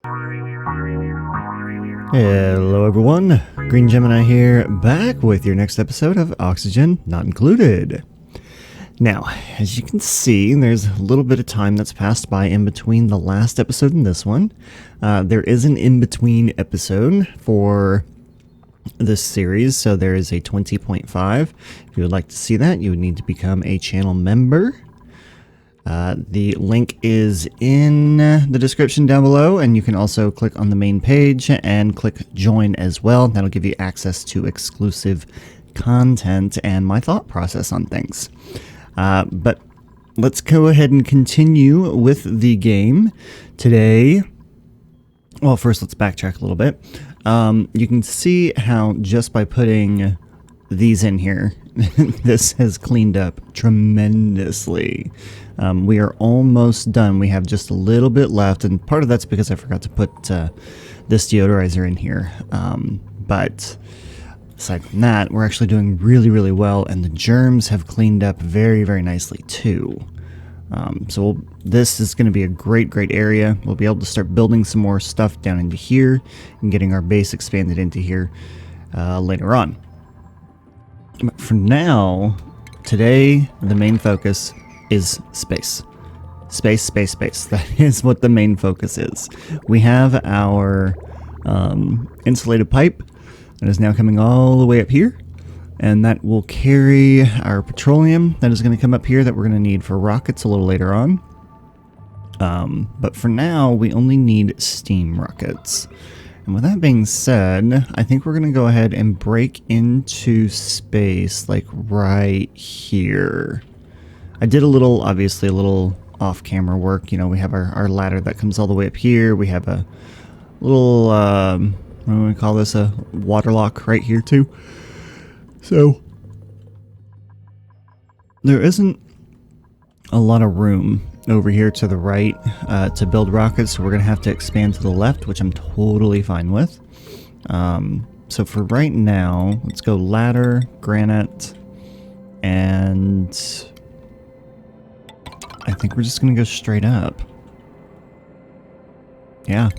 Hello everyone, Green Gemini here, back with your next episode of Oxygen Not Included. Now, as you can see, there's a little bit of time that's passed by in between the last episode and this one. There is an in-between episode for this series, so there is a 20.5. If you would like to see that, you would need to become a channel member. The link is in the description down below, and you can also click on the main page and click join as well. That'll give you access to exclusive content and my thought process on things. But let's go ahead and continue with the game today. Well, first let's backtrack a little bit. You can see how just by putting these in here, this has cleaned up tremendously. We are almost done. We have just a little bit left, and part of that's because I forgot to put this deodorizer in here. But aside from that, we're actually doing really well, and the germs have cleaned up very nicely too. This is going to be a great area. We'll be able to start building some more stuff down into here and getting our base expanded into here later on. But for now, today, the main focus is space. Space. That is what the main focus is. We have our insulated pipe that is now coming all the way up here, and that will carry our petroleum that is going to come up here that we're going to need for rockets a little later on. But for now, we only need steam rockets. And with that being said, I think we're going to go ahead and break into space, like right here. I did obviously a little off-camera work. You know, we have our ladder that comes all the way up here. We have a little, what do we call this, a water lock right here too. So, there isn't a lot of room over here to the right to build rockets, so we're going to have to expand to the left, which I'm totally fine with. So for right now, let's go ladder, granite, and I think we're just going to go straight up. Yeah,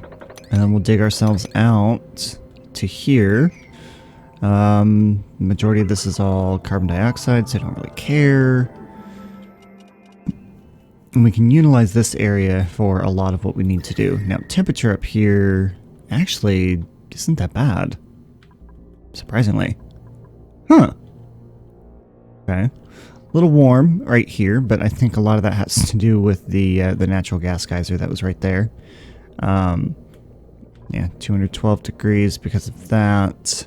and then we'll dig ourselves out to here. Majority of this is all carbon dioxide, so I don't really care. And we can utilize this area for a lot of what we need to do. Now, temperature up here actually isn't that bad, surprisingly. Huh. Okay. A little warm right here, but I think a lot of that has to do with the natural gas geyser that was right there. Yeah, 212 degrees because of that.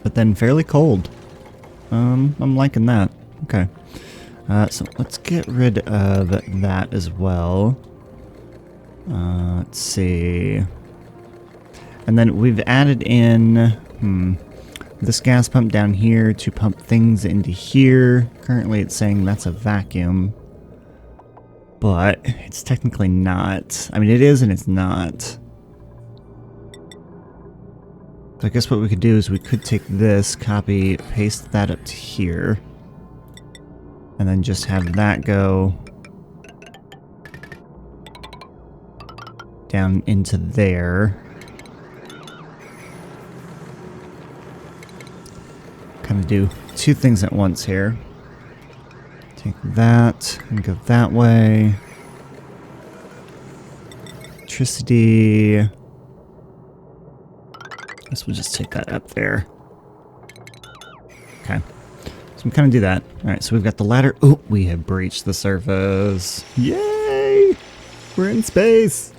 But then fairly cold. I'm liking that. Okay. So let's get rid of that as well. Let's see. And then we've added in this gas pump down here to pump things into here. Currently it's saying that's a vacuum, but it's technically not. I mean, it is and it's not. So I guess what we could do is we could take this, copy, paste that up to here. And then just have that go down into there. Kind of do two things at once here. Take that and go that way. Electricity. I guess we'll just take that up there. Okay. So we kind of do that. Alright, so we've got the ladder. Oh, we have breached the surface. Yay! We're in space!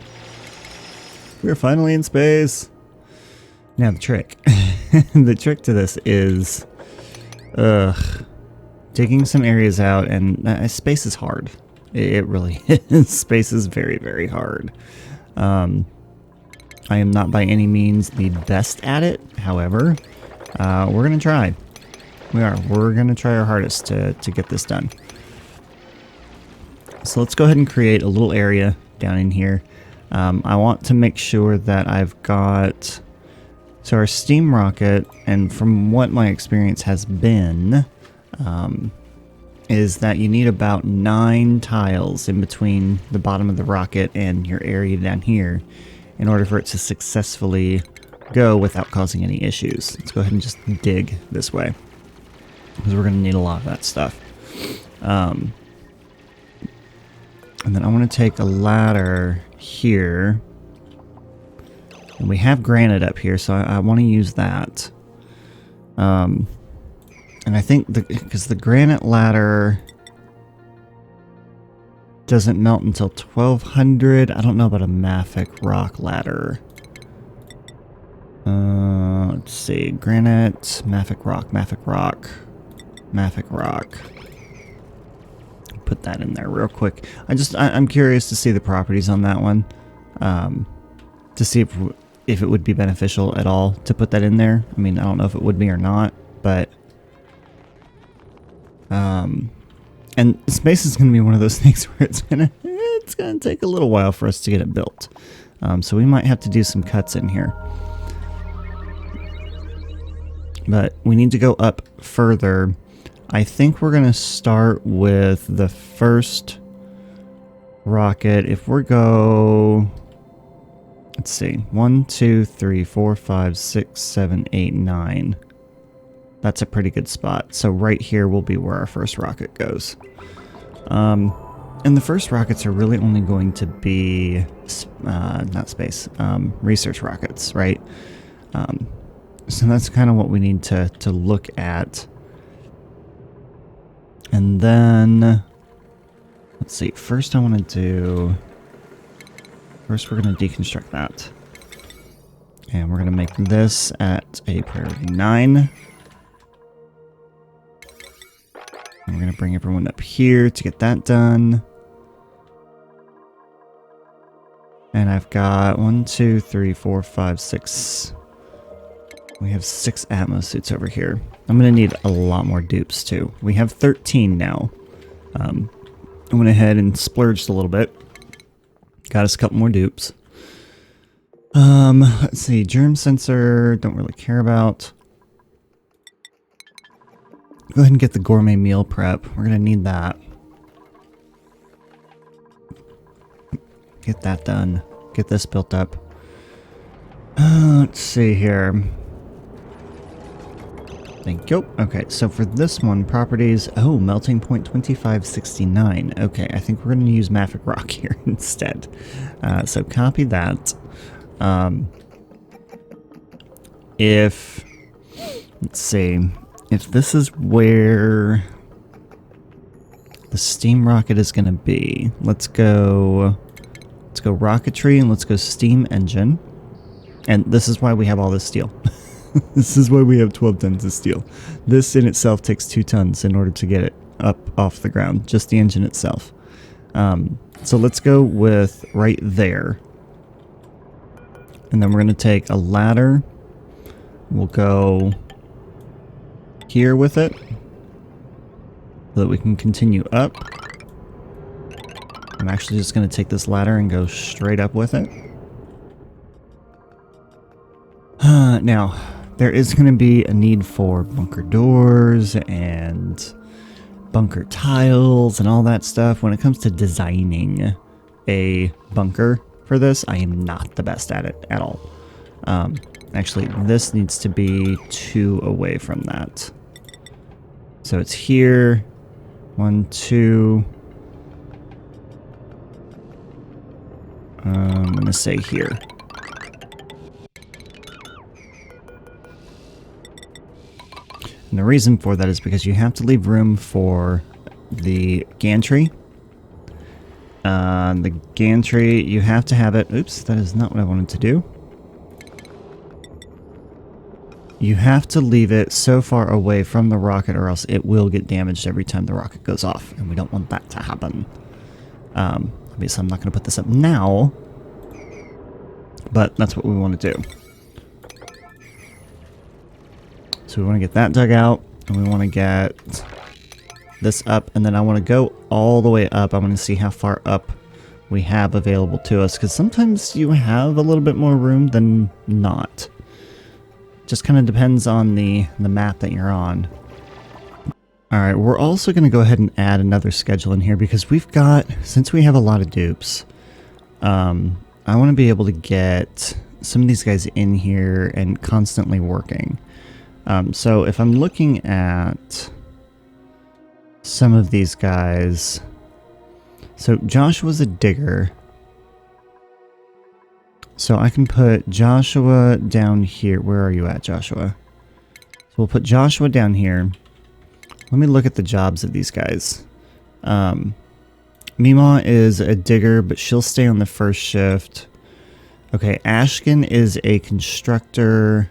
We're finally in space! Now the trick. The trick to this is digging some areas out, and space is hard. It really is. Space is very hard. I am not by any means the best at it. However, we're going to try. We're going to try our hardest to get this done. So let's go ahead and create a little area down in here. I want to make sure that I've got... So our steam rocket, and from what my experience has been, is that you need about 9 tiles in between the bottom of the rocket and your area down here in order for it to successfully go without causing any issues. Let's go ahead and just dig this way, because we're going to need a lot of that stuff. And then I want to take a ladder here. And we have granite up here, so I want to use that. And I think because the granite ladder doesn't melt until 1200. I don't know about a mafic rock ladder. Let's see. Granite, mafic rock, mafic rock, mafic rock. Put that in there real quick. I'm curious to see the properties on that one. To see if it would be beneficial at all to put that in there. I mean, I don't know if it would be or not, but and space is going to be one of those things where it's gonna take a little while for us to get it built. So we might have to do some cuts in here. But we need to go up further. I think we're going to start with the first rocket. If we go, let's see, 1, 2, 3, 4, 5, 6, 7, 8, 9. That's a pretty good spot. So right here will be where our first rocket goes. And the first rockets are really only going to be, not space, research rockets, right? So that's kind of what we need to look at. And then, let's see, first we're going to deconstruct that. And we're going to make this at a priority 9. And we're going to bring everyone up here to get that done. And I've got 1, 2, 3, 4, 5, 6. We have 6 Atmos suits over here. I'm going to need a lot more dupes too. We have 13 now. I went ahead and splurged a little bit. Got us a couple more dupes. Let's see. Germ sensor, don't really care about. Go ahead and get the gourmet meal prep. We're going to need that. Get that done. Get this built up. Let's see here. Thank you. Okay, so for this one, properties... Oh, melting point 2569. Okay, I think we're going to use mafic rock here instead. So copy that. If... Let's see. If this is where the steam rocket is going to be, let's go rocketry and let's go steam engine. And this is why we have all this steel. This is why we have 12 tons of steel. This in itself takes 2 tons in order to get it up off the ground, just the engine itself. So let's go with right there. And then we're going to take a ladder. We'll go here with it so that we can continue up. I'm actually just going to take this ladder and go straight up with it. Now, there is going to be a need for bunker doors and bunker tiles and all that stuff. When it comes to designing a bunker for this, I am not the best at it at all. Actually, this needs to be 2 away from that. So it's here. 1, 2. I'm going to say here. And the reason for that is because you have to leave room for the gantry. The gantry, you have to have it... Oops, that is not what I wanted to do. You have to leave it so far away from the rocket or else it will get damaged every time the rocket goes off. And we don't want that to happen. Obviously, I'm not going to put this up now. But that's what we want to do. So we want to get that dug out, and we want to get this up, and then I want to go all the way up. I want to see how far up we have available to us, because sometimes you have a little bit more room than not. Just kind of depends on the map that you're on. Alright, we're also going to go ahead and add another schedule in here because we've got, since we have a lot of dupes, I want to be able to get some of these guys in here and constantly working. So if I'm looking at some of these guys, so Joshua's a digger. So I can put Joshua down here. Where are you at, Joshua? So we'll put Joshua down here. Let me look at the jobs of these guys. Mima is a digger, but she'll stay on the first shift. Okay, Ashkin is a constructor.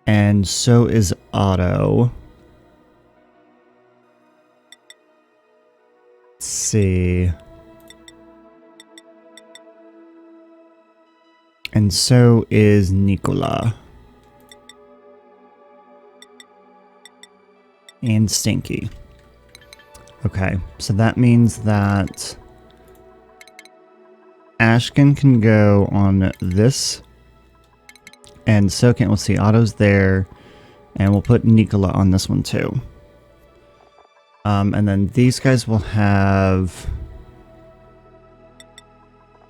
And so is Otto. Let's see. And so is Nicola. And Stinky. Okay, so that means that Ashkin can go on this. And so can, let's see, Otto's there. And we'll put Nicola on this one too. And then these guys will have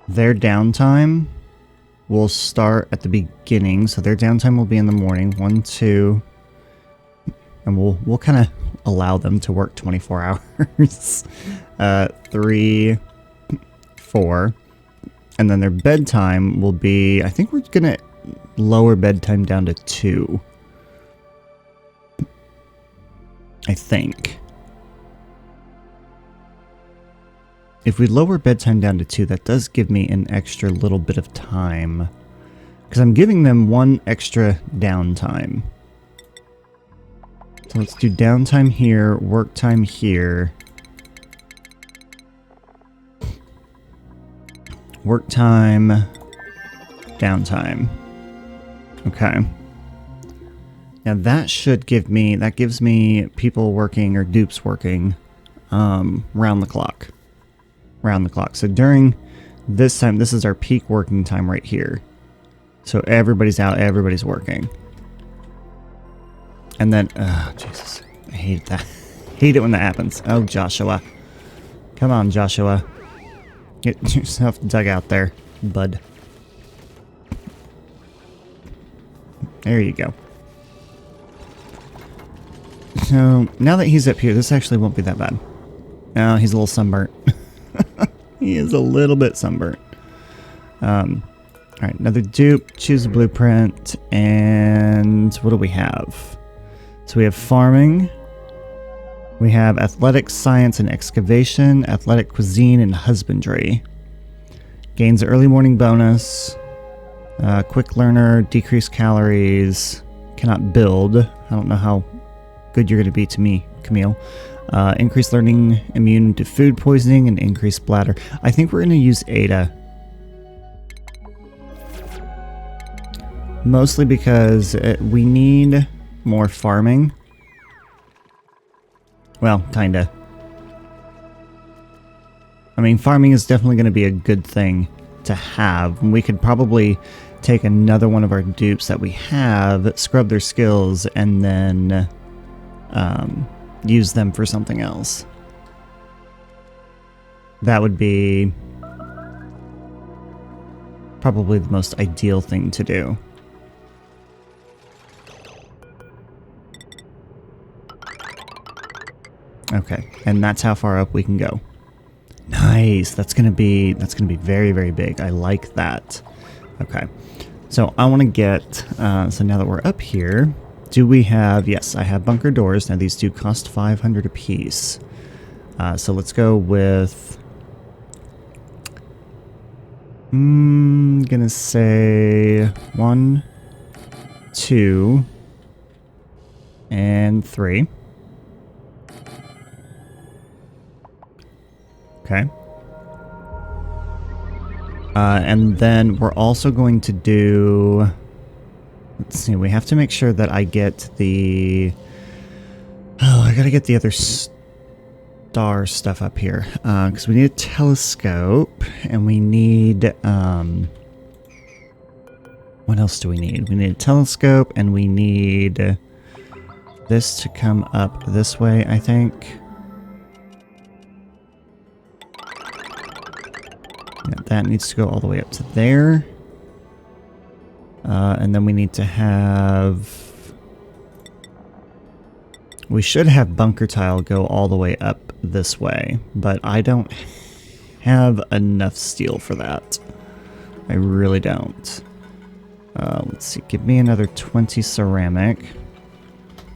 their downtime. We'll start at the beginning, so their downtime will be in the morning. 1, 2, and we'll kind of allow them to work 24 hours. 3, 4, and then their bedtime will be, I think we're gonna lower bedtime down to 2. I think. If we lower bedtime down to 2, that does give me an extra little bit of time. Because I'm giving them 1 extra downtime. So let's do downtime here, work time here. Work time, downtime. Okay. Now that should give me, that gives me people working, or dupes working, round the clock. Round the clock. So during this time, this is our peak working time right here. So everybody's out, everybody's working. And then, oh, Jesus. I hate that. Hate it when that happens. Oh, Joshua. Come on, Joshua. Get yourself dug out there, bud. There you go. So, now that he's up here, this actually won't be that bad. Oh, he's a little sunburnt. He is a little bit sunburnt. Alright, another dupe. Choose a blueprint. And what do we have? So we have farming. We have athletics, science, and excavation. Athletic cuisine and husbandry. Gains early morning bonus. Quick learner. Decreased calories. Cannot build. I don't know how good you're going to be to me, Camille. Increased learning, immune to food poisoning, and increased bladder. I think we're going to use Ada. Mostly because we need more farming. Well, kinda. I mean, farming is definitely going to be a good thing to have. We could probably take another one of our dupes that we have, scrub their skills, and then use them for something else. That would be probably the most ideal thing to do. Okay, and that's how far up we can go. Nice. That's gonna be very, very big. I like that. Okay, so I want to get. So now that we're up here, do we have? Yes, I have bunker doors. Now these do cost 500 apiece. So let's go with. Gonna say 1, 2, and 3. Okay. And then we're also going to do... Let's see, we have to make sure that I get the... Oh, I gotta get the other star stuff up here. Because we need a telescope, and we need... What else do we need? We need a telescope, and we need... this to come up this way, I think. Yeah, that needs to go all the way up to there. And then we need to have... We should have bunker tile go all the way up this way, but I don't have enough steel for that. I really don't. Let's see, give me another 20 ceramic.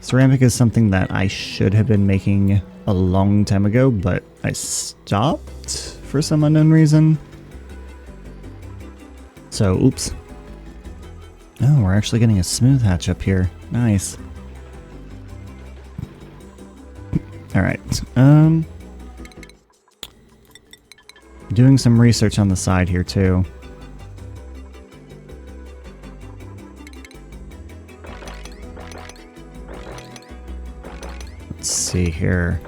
Ceramic is something that I should have been making a long time ago, but I stopped for some unknown reason. So, oops. Oh, we're actually getting a smooth hatch up here. Nice. Alright, doing some research on the side here too. Let's see here.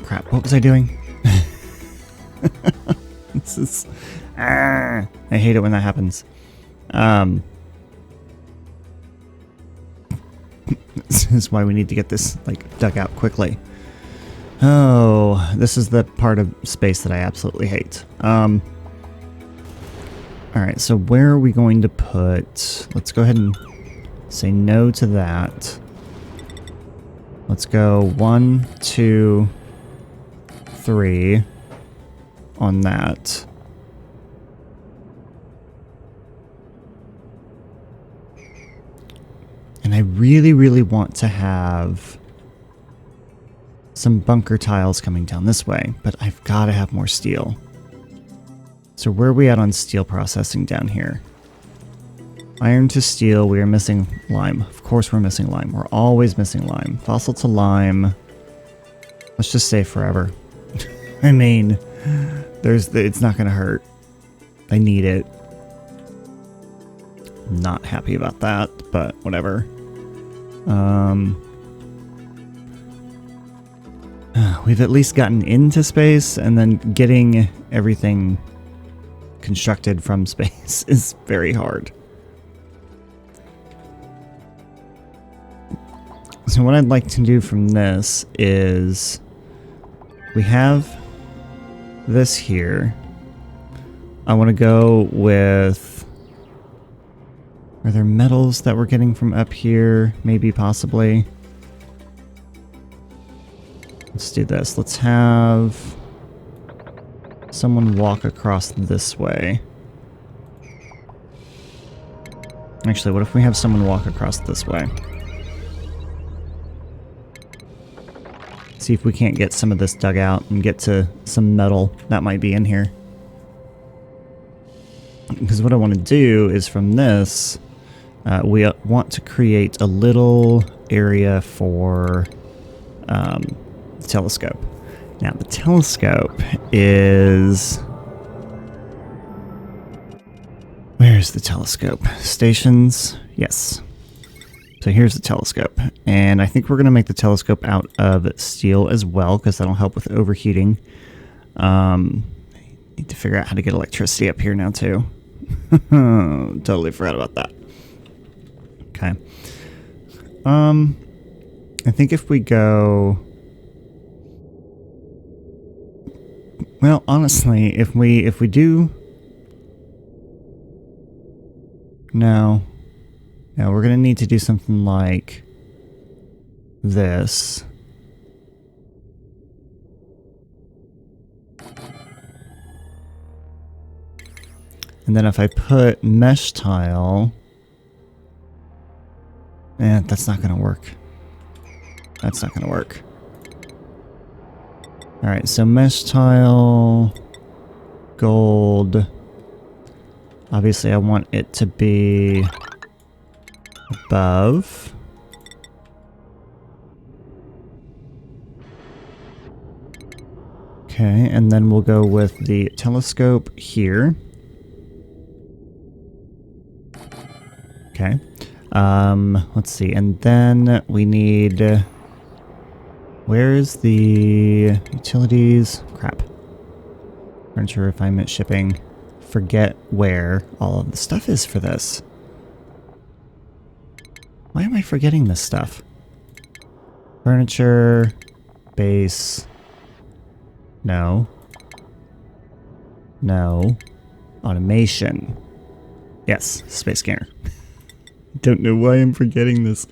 Crap, what was I doing? This is... I hate it when that happens. This is why we need to get this, like, dug out quickly. Oh, this is the part of space that I absolutely hate. Alright, so where are we going to put... Let's go ahead and say no to that. Let's go 1, 2, 3 on that. And I really, really want to have some bunker tiles coming down this way, but I've got to have more steel. So where are we at on steel processing down here? Iron to steel, we are missing lime. Of course we're missing lime. We're always missing lime. Fossil to lime. Let's just say forever. I mean, it's not going to hurt. I need it. Not happy about that, but whatever. We've at least gotten into space, and then getting everything constructed from space is very hard. So what I'd like to do from this is we have this here. I want to go with... Are there metals that we're getting from up here? Maybe, possibly. Let's do this. Let's have someone walk across this way. Actually, what if we have someone walk across this way? See if we can't get some of this dug out and get to some metal that might be in here. Because what I want to do is from this... we want to create a little area for the telescope. Now, the telescope is... Where's the telescope? Stations? Yes. So here's the telescope. And I think we're going to make the telescope out of steel as well, because that'll help with overheating. Need to figure out how to get electricity up here now, too. Totally forgot about that. Okay. I think if we go... Well, honestly, if we do... No. No, we're going to need to do something like this. And then if I put mesh tile... that's not going to work. That's not going to work. Alright, so mesh tile, gold. Obviously I want it to be above. Okay, and then we'll go with the telescope here. Okay. Let's see, and then we need... Where's the utilities? Crap. Furniture refinement shipping. Forget where all of the stuff is for this. Why am I forgetting this stuff? Furniture, base. No. No. Automation. Yes, space scanner. Don't know why I'm forgetting this.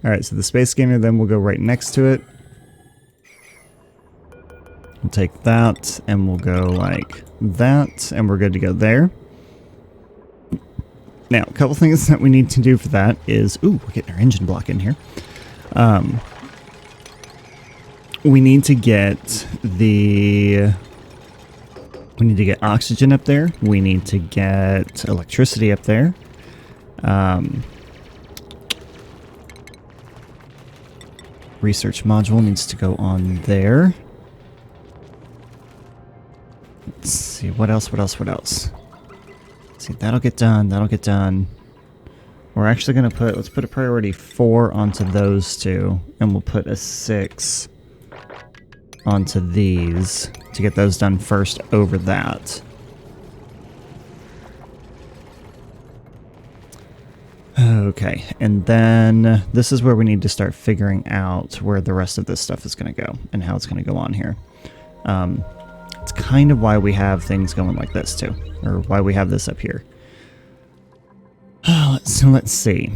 Alright, so the space scanner then will go right next to it. We'll take that and we'll go like that and we're good to go there. Now, a couple things that we need to do for that is... Ooh, we're getting our engine block in here. We need to get the... We need to get oxygen up there. We need to get electricity up there. Research module needs to go on there. Let's see, what else? See, that'll get done, We're actually going to put, let's put a priority 4 onto those two, and we'll put a 6 onto these to get those done first over that. Okay, and then this is where we need to start figuring out where the rest of this stuff is going to go and how it's going to go on here. It's kind of why we have things going like this too, or why we have this up here. So let's see.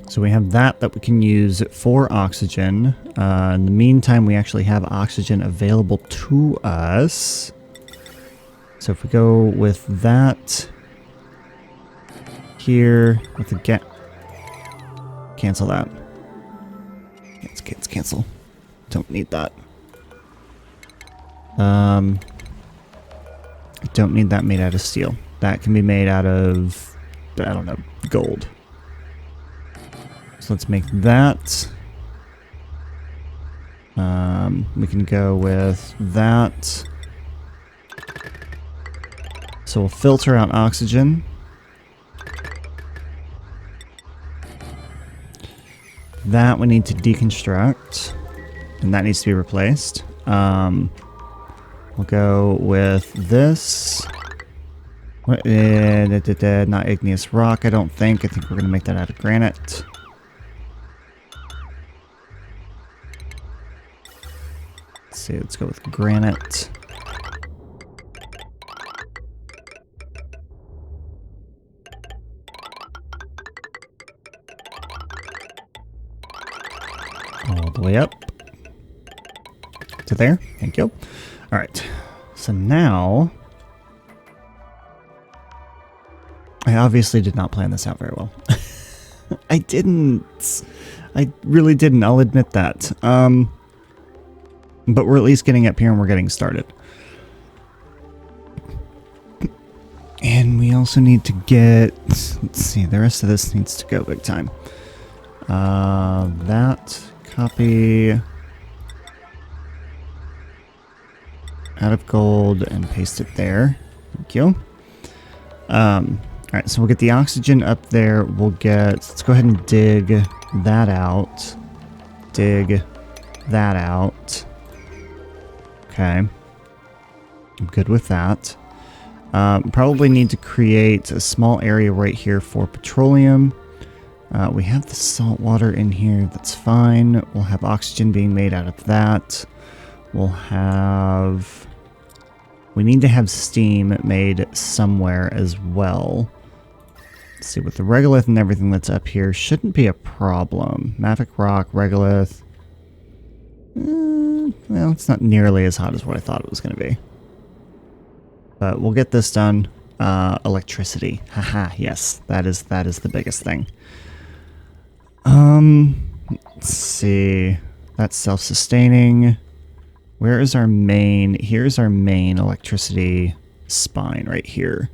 So we have that we can use for oxygen. In the meantime, we actually have oxygen available to us. So if we go with that here, with the cancel that. Let's cancel. Don't need that. I don't need that made out of steel. That can be made out of, I don't know, gold. So let's make that. We can go with that. So we'll filter out oxygen. That we need to deconstruct, and that needs to be replaced. We'll go with this. Not igneous rock, I don't think. I think we're going to make that out of granite. Let's see, let's go with granite. All the way up to there. Thank you. All right. So now, I obviously did not plan this out very well. I didn't. I really didn't. I'll admit that. But we're at least getting up here and we're getting started. And we also need to get, let's see, the rest of this needs to go big time. That, copy out of gold and paste it there. Thank you. Alright, so we'll get the oxygen up there. We'll get, let's go ahead and dig that out. Dig that out. Okay. I'm good with that. Probably need to create a small area right here for petroleum. We have the salt water in here. That's fine. We'll have oxygen being made out of that. We'll have... We need to have steam made somewhere as well. Let's see, with the regolith and everything that's up here, shouldn't be a problem. Mafic rock, regolith. Well, it's not nearly as hot as what I thought it was going to be. But we'll get this done. Electricity. Haha, yes, that is the biggest thing. Let's see. That's self-sustaining. Where is our main? Here's our main electricity spine right here.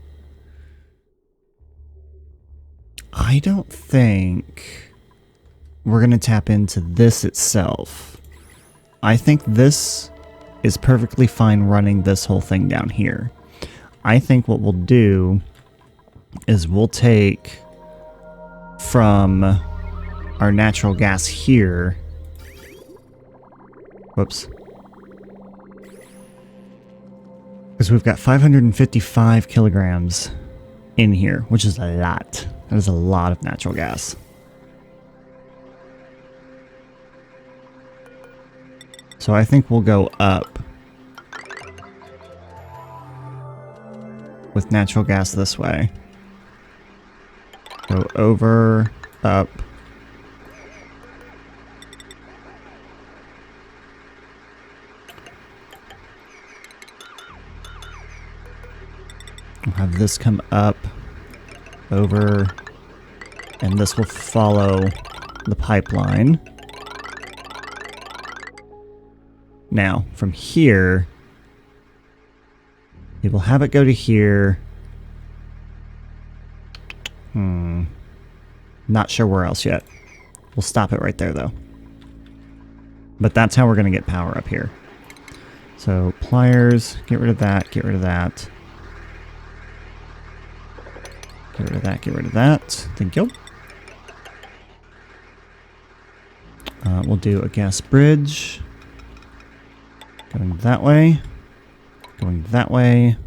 I don't think we're going to tap into this itself. I think this is perfectly fine running this whole thing down here. I think what we'll do is we'll take from our natural gas here. Whoops. Because we've got 555 kilograms in here, which is a lot. That is a lot of natural gas. So I think we'll go up with natural gas this way. Go over, up. We'll have this come up, over, and this will follow the pipeline. Now, from here, we will have it go to here. Not sure where else yet. We'll stop it right there, though. But that's how we're going to get power up here. So, pliers, get rid of that, get rid of that. Get rid of that, get rid of that. Thank you. We'll do a gas bridge. Going that way. Going that way.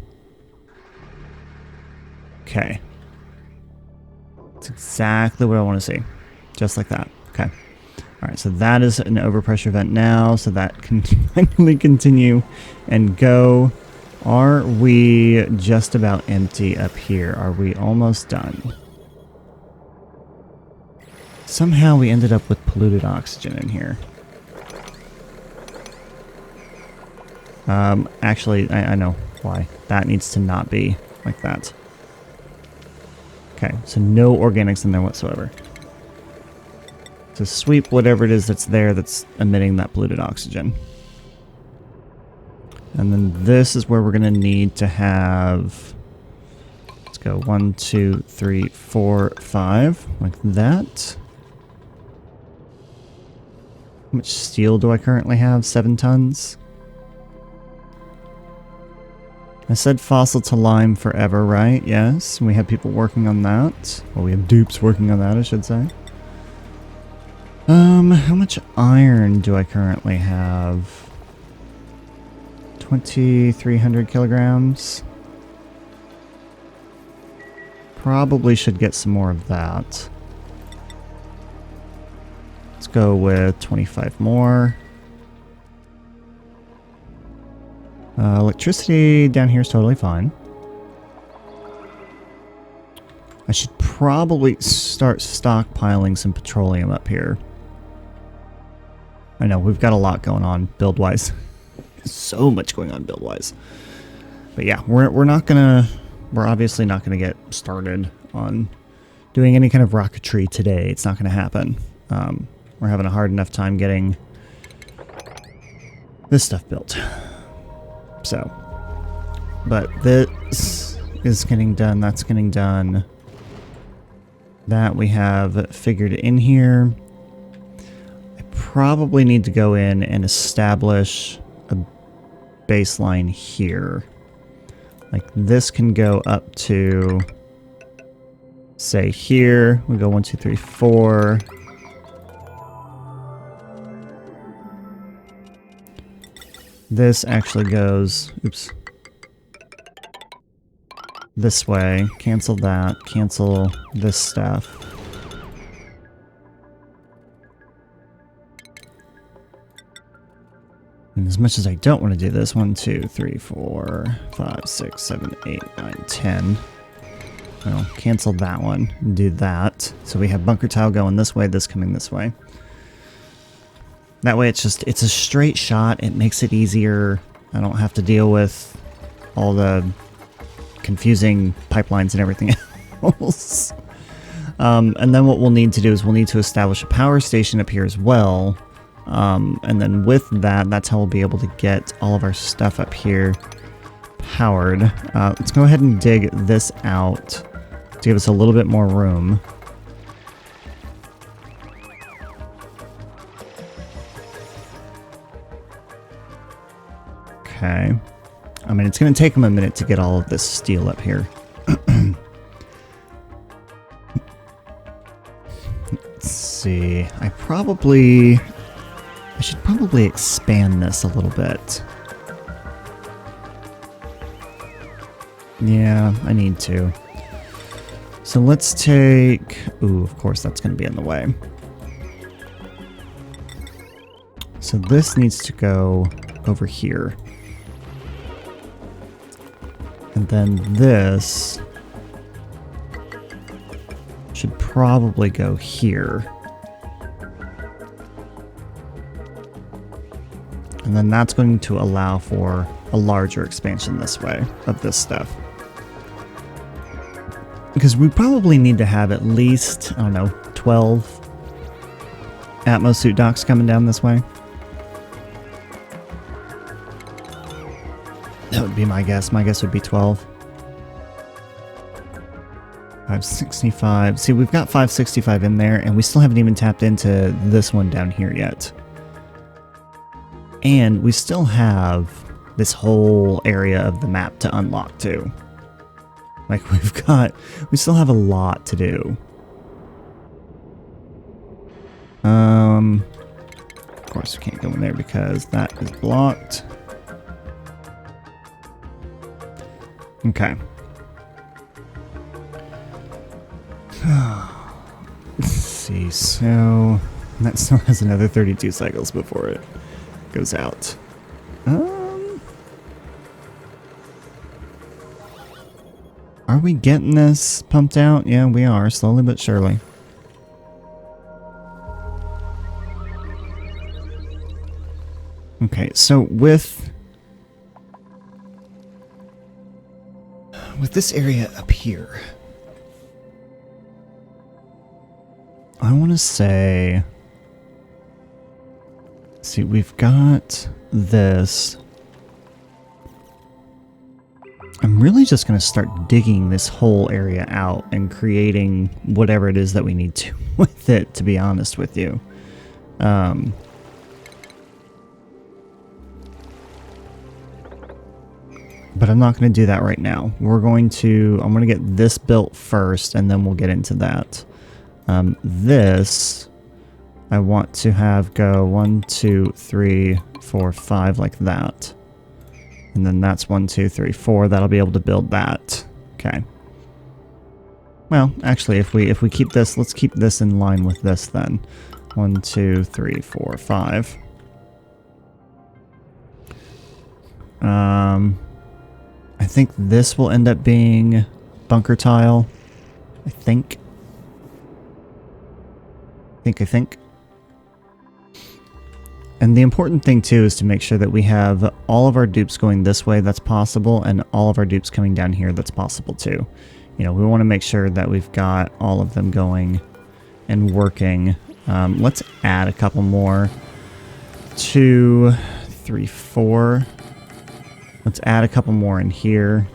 Okay. That's exactly what I want to see. Just like that. Okay. Alright, so that is an overpressure vent now, so that can finally continue and go. Are we just about empty up here? Are we almost done? Somehow we ended up with polluted oxygen in here. Actually, I know why. That needs to not be like that. Okay, so no organics in there whatsoever. So sweep whatever it is that's there that's emitting that polluted oxygen. And then this is where we're going to need to have... Let's go 1, 2, 3, 4, 5. Like that. How much steel do I currently have? 7 tons? I said fossil to lime forever, right? Yes. We have people working on that. Well, we have dupes working on that, I should say. How much iron do I currently have? 2,300 kilograms. Probably should get some more of that. Let's go with 25 more. Electricity down here is totally fine. I should probably start stockpiling some petroleum up here. I know, we've got a lot going on build-wise. So much going on build-wise. But yeah, we're obviously not gonna get started on doing any kind of rocketry today. It's not gonna happen. We're having a hard enough time getting this stuff built. So, but this is getting done, that's getting done. That we have figured in here. I probably need to go in and establish a baseline here. Like this can go up to, say here, we go 1, 2, 3, 4. This actually goes, oops, this way. Cancel that, cancel this stuff. And as much as I don't want to do this, 1, 2, 3, 4, 5, 6, 7, 8, 9, 10. Well, cancel that one and do that. So we have bunker tile going this way, this coming this way. That way it's a straight shot. It makes it easier. I don't have to deal with all the confusing pipelines and everything else. And then what we'll need to do is we'll need to establish a power station up here as well. And then with that, that's how we'll be able to get all of our stuff up here powered. Let's go ahead and dig this out to give us a little bit more room. Okay. I mean, it's going to take them a minute to get all of this steel up here. Let's see. I should probably expand this a little bit. Yeah, I need to. So let's take... Ooh, of course that's going to be in the way. So this needs to go over here. And then this should probably go here. And then that's going to allow for a larger expansion this way of this stuff. Because we probably need to have at least, I don't know, 12 Atmos suit docks coming down this way. That would be my guess. My guess would be 12. 565. See, we've got 565 in there, and we still haven't even tapped into this one down here yet. And we still have this whole area of the map to unlock too. Like we still have a lot to do. Of course we can't go in there because that is blocked. Okay. Let's see, so that still has another 32 cycles before it goes out. Are we getting this pumped out? Yeah, we are, slowly but surely. Okay, so with this area up here, I want to say, see, we've got this. I'm really just going to start digging this whole area out and creating whatever it is that we need to with it, to be honest with you. But I'm not going to do that right now. I'm going to get this built first, and then we'll get into that. This, I want to have go 1, 2, 3, 4, 5 like that. And then that's 1, 2, 3, 4. That'll be able to build that. Okay. Well, actually, if we keep this, let's keep this in line with this then. 1, 2, 3, 4, 5. I think this will end up being bunker tile. I think. And the important thing too is to make sure that we have all of our dupes going this way that's possible, and all of our dupes coming down here that's possible too. You know, we want to make sure that we've got all of them going and working. Let's add a couple more. 2, 3, 4. Let's add a couple more in here.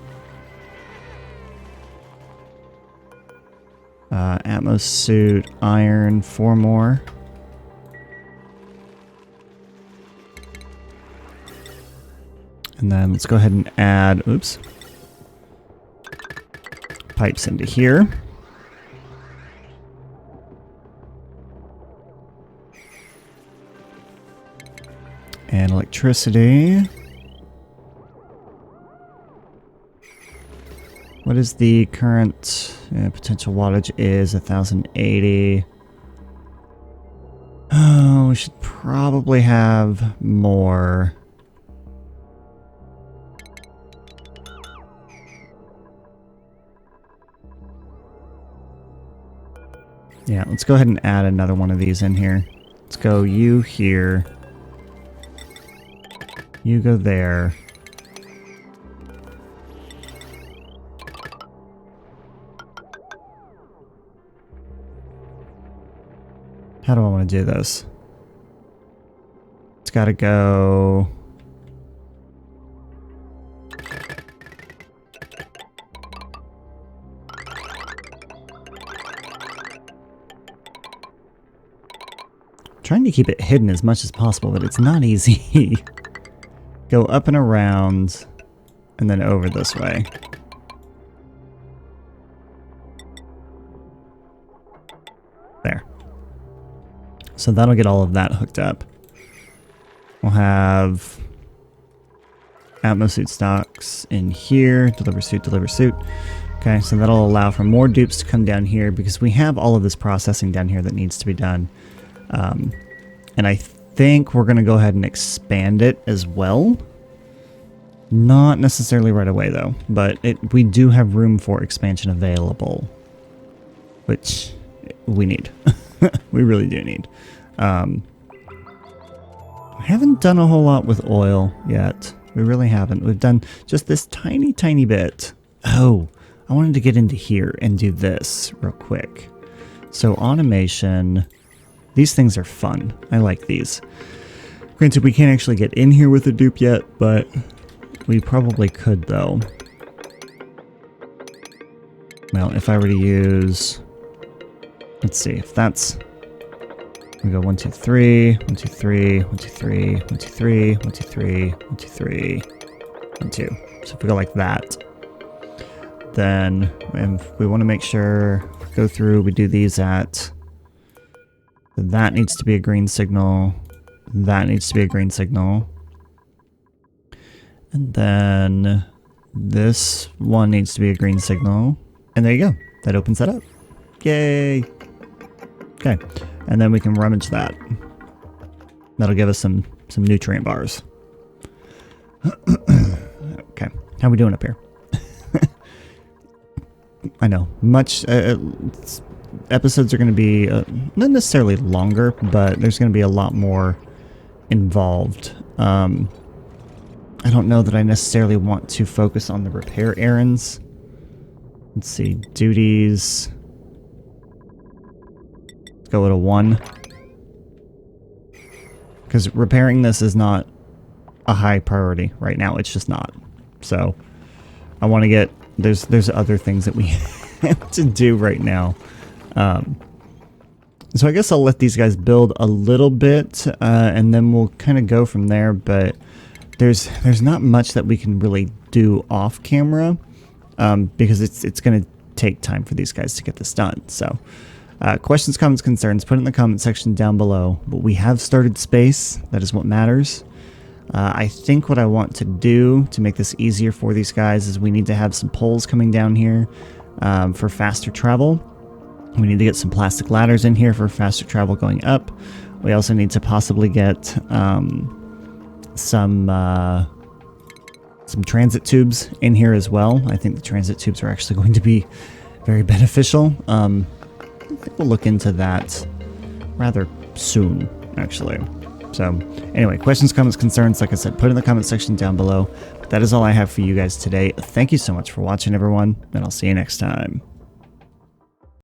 Atmos suit, iron, 4 more. And then let's go ahead and add, oops, pipes into here. And electricity. What is the current potential wattage is 1080. Oh, we should probably have more. Yeah, let's go ahead and add another one of these in here. Let's go you here. You go there. How do I want to do this? It's got to go... Trying to keep it hidden as much as possible, but it's not easy. Go up and around, and then over this way. There. So that'll get all of that hooked up. We'll have Atmos suit stocks in here. Deliver suit, deliver suit. Okay, so that'll allow for more dupes to come down here because we have all of this processing down here that needs to be done. And I think we're going to go ahead and expand it as well. Not necessarily right away though, but we do have room for expansion available, which we need. We really do need. I haven't done a whole lot with oil yet. We really haven't. We've done just this tiny, tiny bit. Oh, I wanted to get into here and do this real quick. So automation, these things are fun. I like these. Granted, we can't actually get in here with a dupe yet, but we probably could though. Well, if I were to use, let's see, if that's, we go 1, 2, 3, 1, 2, 3, 1, 2, 3, 1, 2, 3, 1, 2, 3, 1, 2, 3, 1, 2. So if we go like that, then we want to make sure, go through, we do these at, that needs to be a green signal, that needs to be a green signal, and then this one needs to be a green signal, and there you go, that opens that up. Yay! Okay, and then we can rummage that. That'll give us some nutrient bars. Okay, how we doing up here? I know, episodes are going to be not necessarily longer, but there's going to be a lot more involved. I don't know that I necessarily want to focus on the repair errands. Let's see, duties. Let's go with a 1. Because repairing this is not a high priority right now. It's just not. So I want to get, there's other things that we have to do right now. So I guess I'll let these guys build a little bit, and then we'll kind of go from there, but there's not much that we can really do off camera, because it's going to take time for these guys to get this done. So questions, comments, concerns, put it in the comment section down below. But we have started space. That is what matters. I think what I want to do to make this easier for these guys is we need to have some poles coming down here for faster travel. We need to get some plastic ladders in here for faster travel going up. We also need to possibly get some transit tubes in here as well. I think the transit tubes are actually going to be very beneficial. I think we'll look into that rather soon, actually. So anyway, questions, comments, concerns, like I said, put it in the comment section down below. That is all I have for you guys today. Thank you so much for watching, everyone, and I'll see you next time.